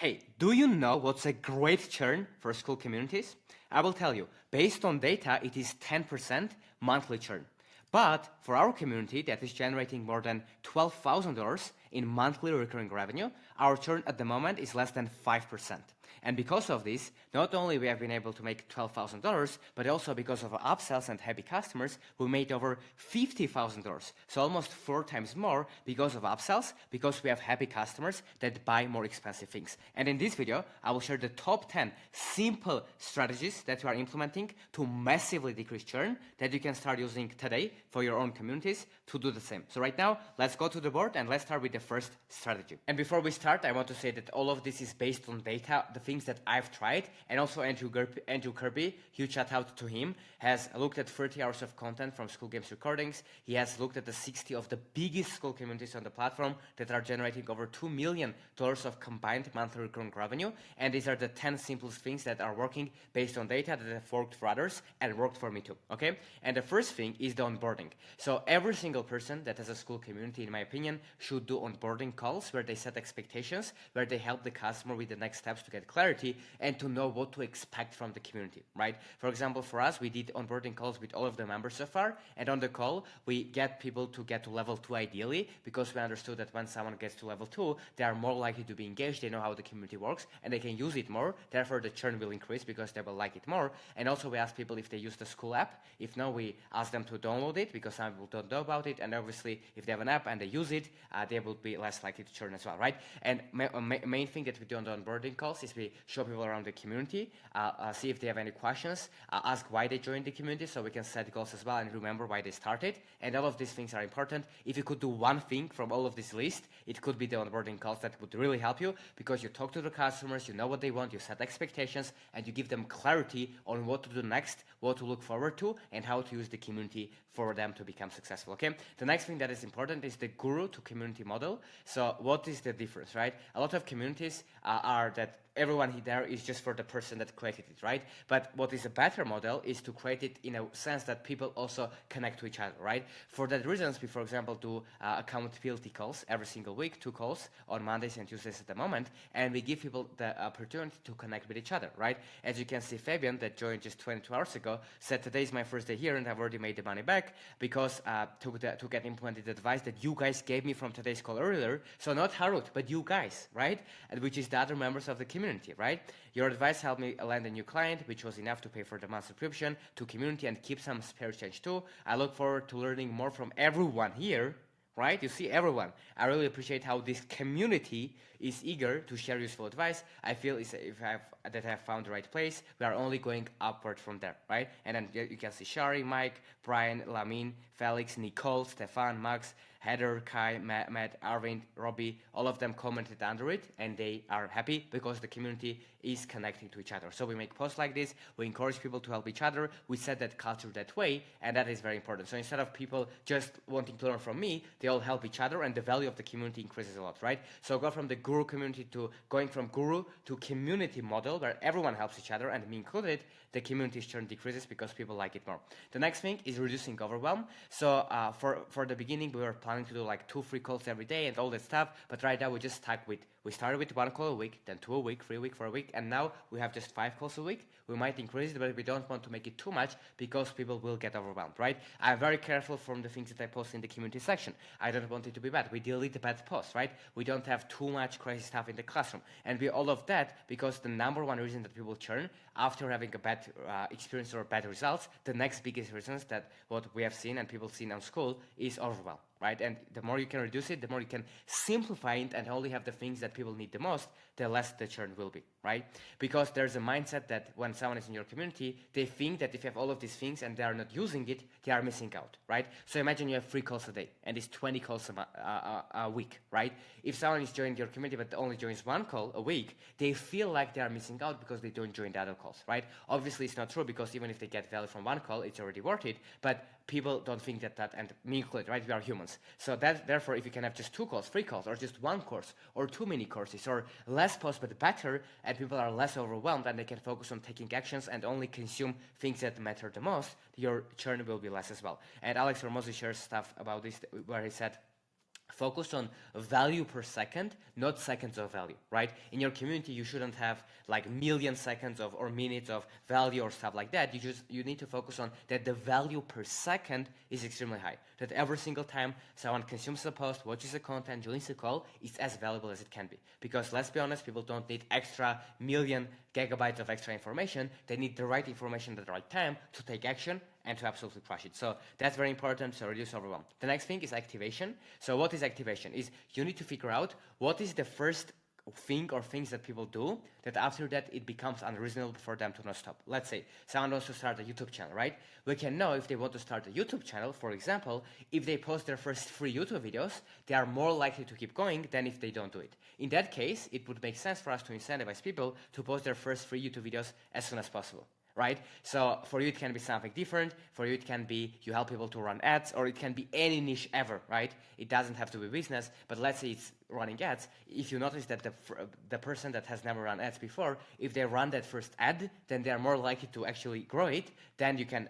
Hey, do you know what's a great churn for Skool communities? I will tell you. Based on data, it is 10% monthly churn. But for our community that is generating more than $12,000 in monthly recurring revenue, our churn at the moment is less than 5%. And because of this, not only we have been able to make $12,000, but also because of our upsells and happy customers, we made over $50,000. So almost 4 times more because of upsells, because we have happy customers that buy more expensive things. And in this video, I will share the top 10 simple strategies that we are implementing to massively decrease churn that you can start using today for your own communities to do the same. So right now, let's go to the board and let's start with the first strategy. And before we start, I want to say that all of this is based on data, the things that I've tried, and also Andrew Kirby, huge shout out to him, has looked at 30 hours of content from Skool Games recordings. He has looked at the 60 of the biggest Skool communities on the platform that are generating over $2 million of combined monthly recurring revenue. And these are the 10 simplest things that are working based on data that have worked for others and worked for me too, okay? And the first thing is the onboarding. So every single person that has a Skool community, in my opinion, should do onboarding calls where they set expectations, where they help the customer with the next steps to get clarity and to know what to expect from the community, right? For example, for us, we did onboarding calls with all of the members so far, and on the call, we get people to get to level 2 ideally, because we understood that when someone gets to level 2, they are more likely to be engaged, they know how the community works, and they can use it more, therefore the churn will increase because they will like it more. And also we ask people if they use the Skool app. If no, we ask them to download it, because some people don't know about it, and obviously if they have an app and they use it, they will be less likely to churn as well, right? And main thing that we do on the onboarding calls is we show people around the community, see if they have any questions, ask why they joined the community so we can set goals as well and remember why they started. And all of these things are important. If you could do one thing from all of this list, it could be the onboarding calls that would really help you, because you talk to the customers, you know what they want, you set expectations, and you give them clarity on what to do next, what to look forward to, and how to use the community for them to become successful, okay? The next thing that is important is the guru to community model. So what is the difference, right? A lot of communities are that everyone there is just for the person that created it, right? But what is a better model is to create it in a sense that people also connect to each other, right? For that reasons, we, for example, do accountability calls every single week, 2 calls on Mondays and Tuesdays at the moment, and we give people the opportunity to connect with each other, right? As you can see, Fabian, that joined just 22 hours ago, said today is my first day here and I've already made the money back because to get implemented the advice that you guys gave me from today's call earlier. So not Harut, but you guys, right? And which is the other members of the community, right? Your advice helped me land a new client, which was enough to pay for the month subscription to community and keep some spare change too. I look forward to learning more from everyone here, right? You see, everyone. I really appreciate how this community is eager to share useful advice. I feel that I have found the right place. We are only going upward from there, right? And then you can see Shari, Mike, Brian, Lamin, Felix, Nicole, Stefan, Max, Heather, Kai, Matt, Arvind, Robbie, all of them commented under it, and they are happy because the community is connecting to each other. So we make posts like this, we encourage people to help each other, we set that culture that way, and that is very important. So instead of people just wanting to learn from me, they all help each other, and the value of the community increases a lot, right? So go from the guru community to going from guru to community model where everyone helps each other, and me included, the community's churn decreases because people like it more. The next thing is reducing overwhelm. So for the beginning, we were planning to do like 2 free calls every day and all that stuff, but right now we just stuck with, we started with 1 call a week, then 2 a week, 3 a week, 4 a week, and now we have just 5 calls a week. We might increase it, but we don't want to make it too much because people will get overwhelmed, right? I'm very careful from the things that I post in the community section. I don't want it to be bad. We delete the bad posts, right? We don't have too much crazy stuff in the classroom. And we all of that because the number one reason that people churn after having a bad experience or bad results, the next biggest reasons that what we have seen and people seen on Skool is overwhelm, right? And the more you can reduce it, the more you can simplify it and only have the things that people need the most, the less the churn will be, right? Because there's a mindset that when someone is in your community, they think that if you have all of these things and they are not using it, they are missing out, right? So imagine you have 3 calls a day and it's 20 calls a week, right? If someone is joining your community but only joins 1 call a week, they feel like they are missing out because they don't join the other calls, right? Obviously, it's not true because even if they get value from 1 call, it's already worth it, but people don't think that, and me included, right? We are humans. So that, therefore, if you can have just 2 calls, 3 calls, or just 1 course, or 2 mini courses, or less posts but better, and people are less overwhelmed and they can focus on taking actions and only consume things that matter the most, your churn will be less as well. And Alex Hormozy shares stuff about this where he said, focus on value per second, not seconds of value, right? In your community, you shouldn't have like million seconds of or minutes of value or stuff like that. You need to focus on that the value per second is extremely high. That every single time someone consumes a post, watches the content, joins the call, it's as valuable as it can be. Because let's be honest, people don't need extra million gigabytes of extra information. They need the right information at the right time to take action and to absolutely crush it. So that's very important, so reduce overwhelm. The next thing is activation. So what is activation? Is you need to figure out what is the first thing or things that people do that after that it becomes unreasonable for them to not stop. Let's say someone wants to start a YouTube channel, right? We can know if they want to start a YouTube channel, for example, if they post their first free YouTube videos, they are more likely to keep going than if they don't do it. In that case, it would make sense for us to incentivize people to post their first free YouTube videos as soon as possible. Right? So for you, it can be something different. For you, it can be you help people to run ads, or it can be any niche ever, right? It doesn't have to be business, but let's say it's running ads. If you notice that the person that has never run ads before, if they run that first ad, then they are more likely to actually grow it. Then you can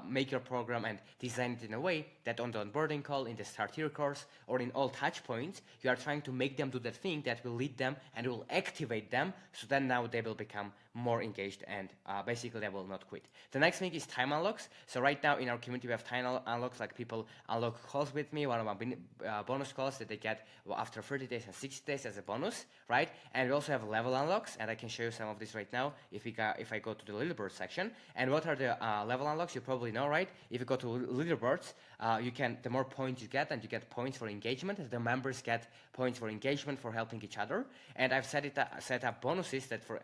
make your program and design it in a way that on the onboarding call, in the start here course, or in all touch points, you are trying to make them do that thing that will lead them and will activate them, so then now they will become more engaged and basically they will not quit. The next thing is time unlocks. So right now in our community we have time unlocks, like people unlock calls with me, one of my bonus calls that they get after 30 days and 60 days as a bonus, right? And we also have level unlocks, and I can show you some of this right now if I go to the leaderboard section. And what are the level unlocks? You probably know, right? If you go to leaderboards, the more points you get, and you get points for engagement. The members get points for engagement for helping each other. And I've set up bonuses that for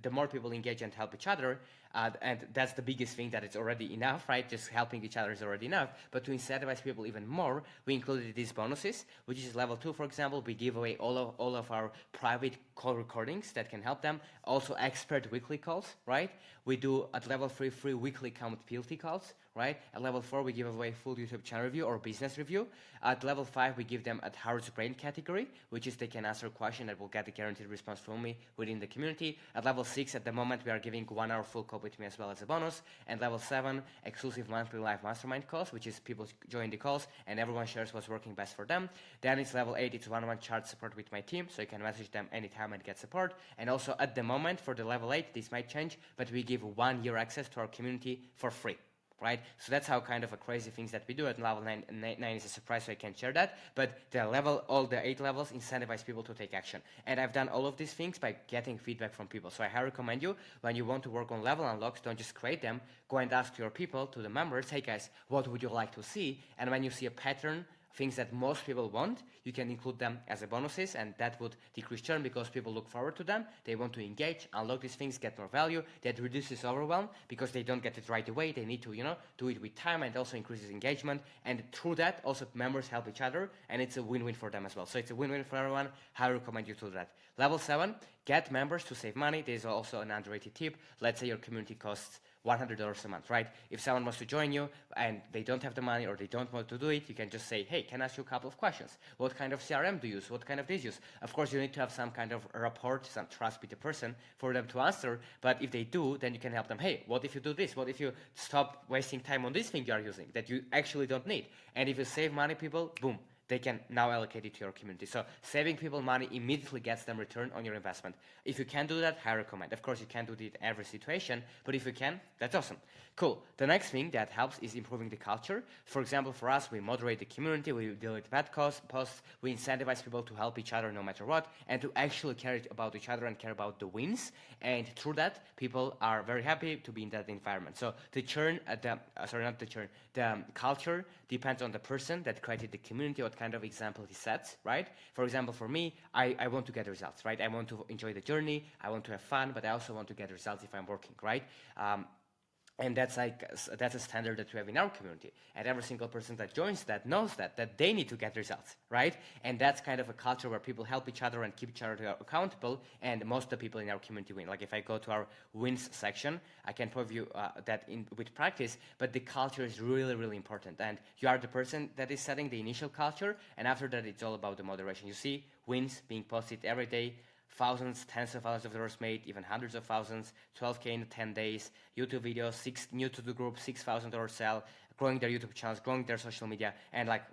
the more people engage and help each other, and that's the biggest thing, that it's already enough, right? Just helping each other is already enough. But to incentivize people even more, we included these bonuses, which is level 2, for example. We give away all of our private call recordings that can help them. Also expert weekly calls, right? We do at level 3 free weekly accountability calls, right? At level 4, we give away full YouTube channel review or business review. At level 5, we give them at Harut's brain category, which is they can answer a question that will get a guaranteed response from me within the community. At level 6, at the moment, we are giving 1 hour full call with me as well as a bonus. And level 7, exclusive monthly live mastermind calls, which is people join the calls and everyone shares what's working best for them. Then it's level 8, it's one-on-one chart support with my team, so you can message them anytime and get support. And also at the moment for the level 8, this might change, but we give 1 year access to our community for free. Right? So that's how kind of a crazy things that we do. At level 9 is a surprise, so I can't share that. But all the 8 levels incentivize people to take action. And I've done all of these things by getting feedback from people. So I highly recommend you, when you want to work on level unlocks, don't just create them. Go and ask your people, to the members, hey guys, what would you like to see? And when you see a pattern, things that most people want, you can include them as a bonuses, and that would decrease churn because people look forward to them. They want to engage, unlock these things, get more value. That reduces overwhelm because they don't get it right away. They need to, do it with time, and also increases engagement. And through that, also members help each other, and it's a win-win for them as well. So it's a win-win for everyone. I recommend you to do that. Level 7, get members to save money. There's also an underrated tip. Let's say your community costs $100 a month, right? If someone wants to join you and they don't have the money or they don't want to do it, you can just say, hey, can I ask you a couple of questions? What kind of CRM do you use? What kind of this use? Of course, you need to have some kind of rapport, some trust with the person for them to answer. But if they do, then you can help them. Hey, what if you do this? What if you stop wasting time on this thing you are using that you actually don't need? And if you save money, people, boom, they can now allocate it to your community. So saving people money immediately gets them return on your investment. If you can do that, I recommend. Of course, you can't do it in every situation, but if you can, that's awesome. Cool. The next thing that helps is improving the culture. For example, for us, we moderate the community, we deal with bad posts, we incentivize people to help each other no matter what, and to actually care about each other and care about the wins. And through that, people are very happy to be in that environment. So the churn, the culture depends on the person that created the community, what kind of example he sets, right? For example, for me, I want to get results, right? I want to enjoy the journey, I want to have fun, but I also want to get results if I'm working, right? And that's a standard that we have in our community. And every single person that joins that knows that they need to get results, right? And that's kind of a culture where people help each other and keep each other accountable, and most of the people in our community win. Like if I go to our wins section, I can prove you that with practice, but the culture is really, really important. And you are the person that is setting the initial culture, and after that, it's all about the moderation. You see wins being posted every day, thousands, tens of thousands of dollars made, even hundreds of thousands, 12K in 10 days, YouTube videos, new to the group, $6,000 sell, growing their YouTube channels, growing their social media, and like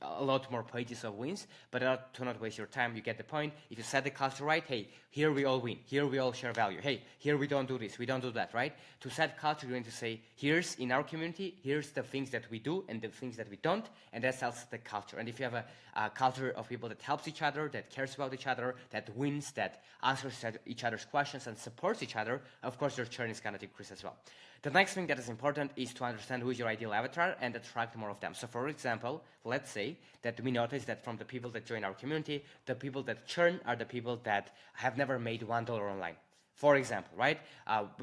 a lot more pages of wins. But to not waste your time, you get the point. If you set the culture right, hey, here we all win, here we all share value, hey, here we don't do this, we don't do that, right? To set culture, you're going to say, here's in our community, here's the things that we do and the things that we don't, and that sets the culture. And if you have a culture of people that helps each other, that cares about each other, that wins, that answers each other's questions and supports each other, of course your churn is going to decrease as well. The next thing that is important is to understand who is your ideal avatar and attract more of them. So for example, let's say that we notice that from the people that join our community, the people that churn are the people that have never made $1 online. For example, right?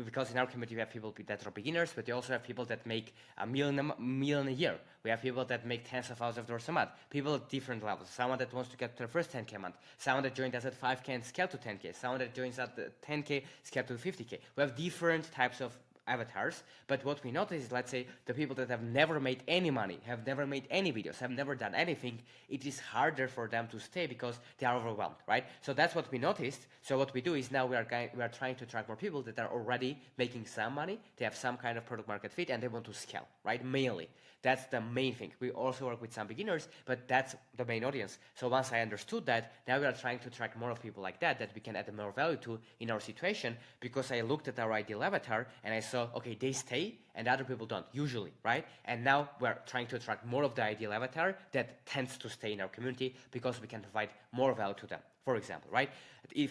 Because in our community we have people that are beginners, but we also have people that make $1 million a year. We have people that make tens of thousands of dollars a month. People at different levels. Someone that wants to get to their first 10K a month. Someone that joined us at 5K and scale to 10K. Someone that joins at 10K, scale to 50K. We have different types of avatars, but what we notice is, let's say, the people that have never made any money, have never made any videos, have never done anything, it is harder for them to stay because they are overwhelmed, right? So that's what we noticed. So what we do is now we are trying to attract more people that are already making some money, they have some kind of product market fit, and they want to scale, right? Mainly. That's the main thing. We also work with some beginners, but that's the main audience. So once I understood that, now we are trying to attract more of people like that we can add more value to in our situation, because I looked at our ideal avatar and I saw, okay, they stay and other people don't, usually, right? And now we're trying to attract more of the ideal avatar that tends to stay in our community because we can provide more value to them, for example, right?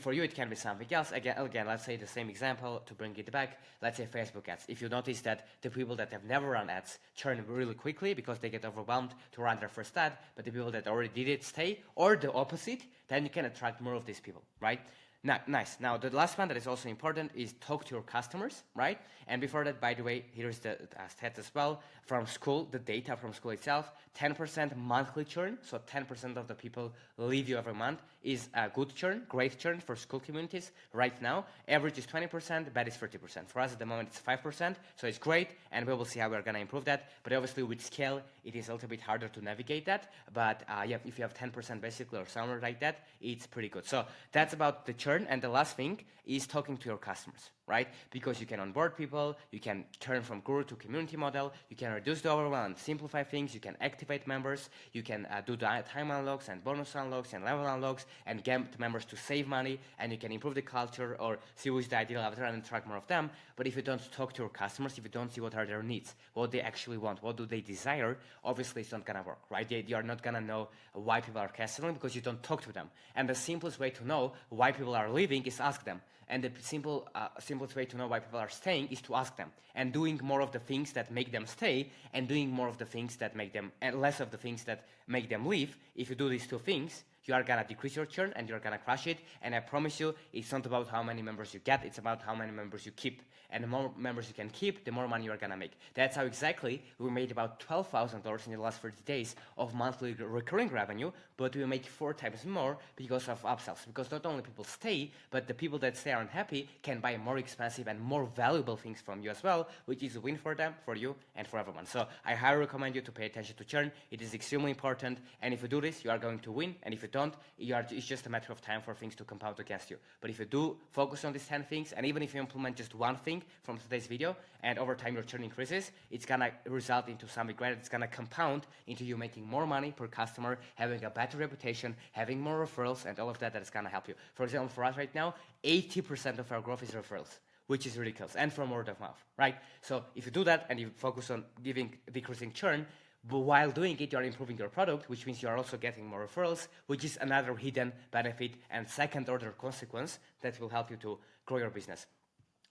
For you, it can be something else. Again, let's say the same example to bring it back. Let's say Facebook ads. If you notice that the people that have never run ads churn really quickly because they get overwhelmed to run their first ad, but the people that already did it stay, or the opposite, then you can attract more of these people, right? Now, nice. Now, the last one that is also important is talk to your customers, right? And before that, by the way, here's the stats as well. From Skool, the data from Skool itself, 10% monthly churn, so 10% of the people leave you every month is a good churn, great churn for Skool communities right now. Average is 20%, bad is 30%. For us at the moment, it's 5%, so it's great, and we will see how we're going to improve that. But obviously, with scale, it is a little bit harder to navigate that. But yeah, if you have 10% basically or somewhere like that, it's pretty good. So that's about the churn. And the last thing is talking to your customers, right? Because you can onboard people, you can turn from guru to community model, you can reduce the overwhelm and simplify things, you can activate members, you can do the time unlocks and bonus unlocks and level unlocks and get members to save money, and you can improve the culture or see who's the ideal avatar and attract more of them. But if you don't talk to your customers, if you don't see what are their needs, what they actually want, what do they desire, obviously it's not gonna work, right? You are not gonna know why people are canceling because you don't talk to them. And the simplest way to know why people are leaving is ask them. And the simplest way to know why people are staying is to ask them. And doing more of the things that make them stay, and doing more of the things that make them, and less of the things that make them leave. If you do these two things, you are gonna decrease your churn and you're gonna crush it. And I promise you, it's not about how many members you get, it's about how many members you keep. And the more members you can keep, the more money you're gonna make. That's how exactly we made about $12,000 in the last 30 days of monthly recurring revenue, but we make 4 times more because of upsells. Because not only people stay, but the people that stay aren't happy can buy more expensive and more valuable things from you as well, which is a win for them, for you, and for everyone. So I highly recommend you to pay attention to churn. It is extremely important, and if you do this, you are going to win, and if you don't, it's just a matter of time for things to compound against you. But if you do focus on these 10 things, and even if you implement just one thing from today's video, and over time your churn increases, it's gonna result into something great. It's gonna compound into you making more money per customer, having a better reputation, having more referrals, and all of that is gonna help you. For example, for us right now, 80% of our growth is referrals, which is ridiculous, and from word of mouth, right? So if you do that and you focus on decreasing churn, but while doing it, you are improving your product, which means you are also getting more referrals, which is another hidden benefit and second-order consequence that will help you to grow your business.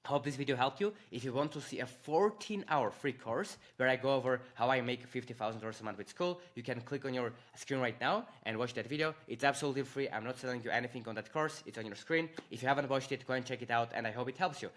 Hope this video helped you. If you want to see a 14-hour free course where I go over how I make $50,000 a month with Skool, you can click on your screen right now and watch that video. It's absolutely free. I'm not selling you anything on that course. It's on your screen. If you haven't watched it, go and check it out, and I hope it helps you.